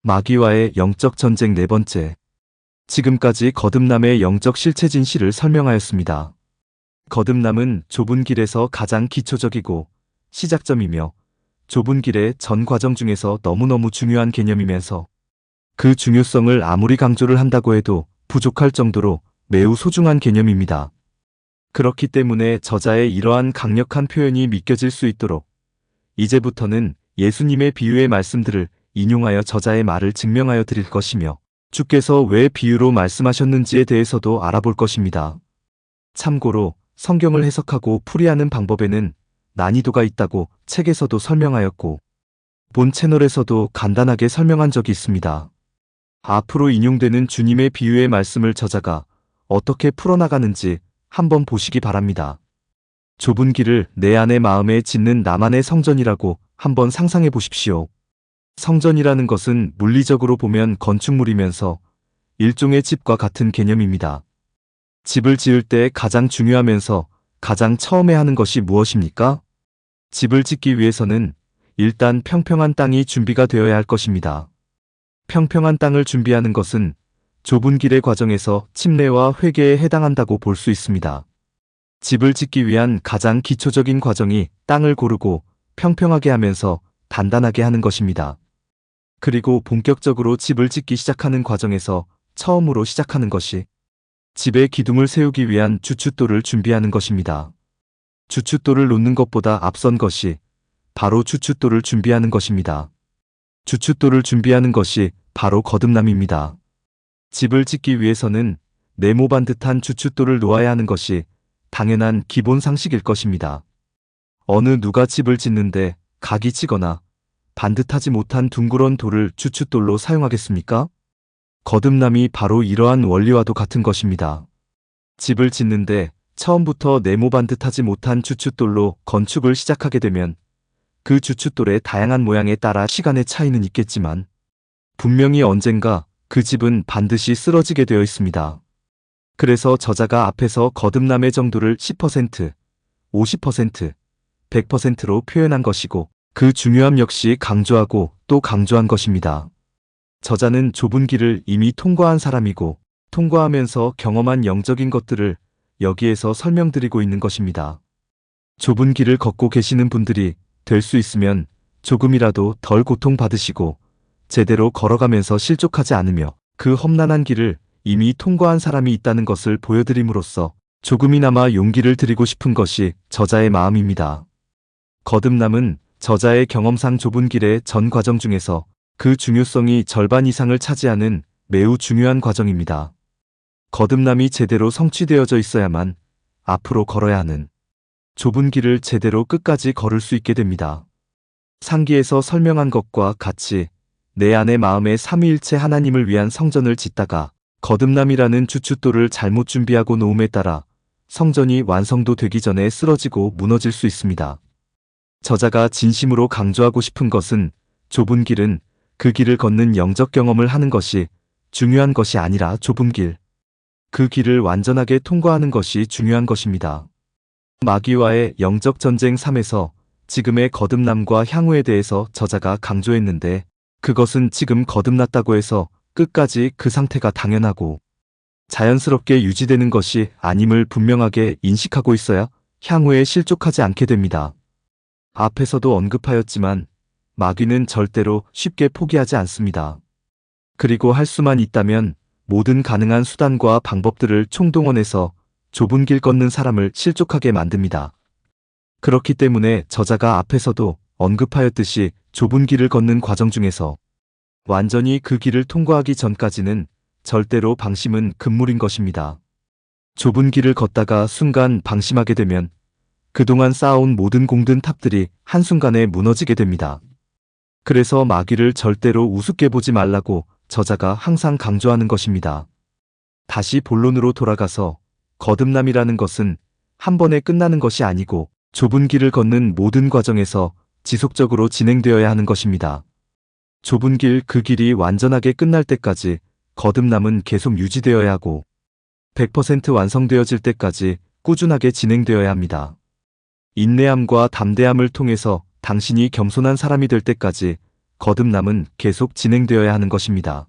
마귀와의 영적 전쟁 네 번째. 지금까지 거듭남의 영적 실체 진실을 설명하였습니다. 거듭남은 좁은 길에서 가장 기초적이고 시작점이며 좁은 길의 전 과정 중에서 너무너무 중요한 개념이면서 그 중요성을 아무리 강조를 한다고 해도 부족할 정도로 매우 소중한 개념입니다. 그렇기 때문에 저자의 이러한 강력한 표현이 믿겨질 수 있도록 이제부터는 예수님의 비유의 말씀들을 인용하여 저자의 말을 증명하여 드릴 것이며 주께서 왜 비유로 말씀하셨는지에 대해서도 알아볼 것입니다. 참고로 성경을 해석하고 풀이하는 방법에는 난이도가 있다고 책에서도 설명하였고 본 채널에서도 간단하게 설명한 적이 있습니다. 앞으로 인용되는 주님의 비유의 말씀을 저자가 어떻게 풀어나가는지 한번 보시기 바랍니다. 좁은 길을 내 안의 마음에 짓는 나만의 성전이라고 한번 상상해 보십시오. 성전이라는 것은 물리적으로 보면 건축물이면서 일종의 집과 같은 개념입니다. 집을 지을 때 가장 중요하면서 가장 처음에 하는 것이 무엇입니까? 집을 짓기 위해서는 일단 평평한 땅이 준비가 되어야 할 것입니다. 평평한 땅을 준비하는 것은 좁은 길의 과정에서 침례와 회개에 해당한다고 볼 수 있습니다. 집을 짓기 위한 가장 기초적인 과정이 땅을 고르고 평평하게 하면서 단단하게 하는 것입니다. 그리고 본격적으로 집을 짓기 시작하는 과정에서 처음으로 시작하는 것이 집의 기둥을 세우기 위한 주춧돌을 준비하는 것입니다. 주춧돌을 놓는 것보다 앞선 것이 바로 주춧돌을 준비하는 것입니다. 주춧돌을 준비하는 것이 바로 거듭남입니다. 집을 짓기 위해서는 네모반 듯한 주춧돌을 놓아야 하는 것이 당연한 기본 상식일 것입니다. 어느 누가 집을 짓는데 각이 치거나 반듯하지 못한 둥그런 돌을 주춧돌로 사용하겠습니까? 거듭남이 바로 이러한 원리와도 같은 것입니다. 집을 짓는데 처음부터 네모반 듯하지 못한 주춧돌로 건축을 시작하게 되면 그 주춧돌의 다양한 모양에 따라 시간의 차이는 있겠지만 분명히 언젠가 그 집은 반드시 쓰러지게 되어 있습니다. 그래서 저자가 앞에서 거듭남의 정도를 10%, 50%, 100%로 표현한 것이고 그 중요함 역시 강조하고 또 강조한 것입니다. 저자는 좁은 길을 이미 통과한 사람이고 통과하면서 경험한 영적인 것들을 여기에서 설명드리고 있는 것입니다. 좁은 길을 걷고 계시는 분들이 될 수 있으면 조금이라도 덜 고통받으시고 제대로 걸어가면서 실족하지 않으며 그 험난한 길을 이미 통과한 사람이 있다는 것을 보여드림으로써 조금이나마 용기를 드리고 싶은 것이 저자의 마음입니다. 거듭남은 저자의 경험상 좁은 길의 전 과정 중에서 그 중요성이 절반 이상을 차지하는 매우 중요한 과정입니다. 거듭남이 제대로 성취되어져 있어야만 앞으로 걸어야 하는 좁은 길을 제대로 끝까지 걸을 수 있게 됩니다. 상기에서 설명한 것과 같이 내 안의 마음의 삼위일체 하나님을 위한 성전을 짓다가 거듭남이라는 주춧돌을 잘못 준비하고 놓음에 따라 성전이 완성도 되기 전에 쓰러지고 무너질 수 있습니다. 저자가 진심으로 강조하고 싶은 것은 좁은 길은 그 길을 걷는 영적 경험을 하는 것이 중요한 것이 아니라 좁은 길, 그 길을 완전하게 통과하는 것이 중요한 것입니다. 마귀와의 영적 전쟁 3에서 지금의 거듭남과 향후에 대해서 저자가 강조했는데 그것은 지금 거듭났다고 해서 끝까지 그 상태가 당연하고 자연스럽게 유지되는 것이 아님을 분명하게 인식하고 있어야 향후에 실족하지 않게 됩니다. 앞에서도 언급하였지만 마귀는 절대로 쉽게 포기하지 않습니다. 그리고 할 수만 있다면 모든 가능한 수단과 방법들을 총동원해서 좁은 길 걷는 사람을 실족하게 만듭니다. 그렇기 때문에 저자가 앞에서도 언급하였듯이 좁은 길을 걷는 과정 중에서 완전히 그 길을 통과하기 전까지는 절대로 방심은 금물인 것입니다. 좁은 길을 걷다가 순간 방심하게 되면 그동안 쌓아온 모든 공든 탑들이 한순간에 무너지게 됩니다. 그래서 마귀를 절대로 우습게 보지 말라고 저자가 항상 강조하는 것입니다. 다시 본론으로 돌아가서 거듭남이라는 것은 한 번에 끝나는 것이 아니고 좁은 길을 걷는 모든 과정에서 지속적으로 진행되어야 하는 것입니다. 좁은 길 그 길이 완전하게 끝날 때까지 거듭남은 계속 유지되어야 하고 100% 완성되어질 때까지 꾸준하게 진행되어야 합니다. 인내함과 담대함을 통해서 당신이 겸손한 사람이 될 때까지 거듭남은 계속 진행되어야 하는 것입니다.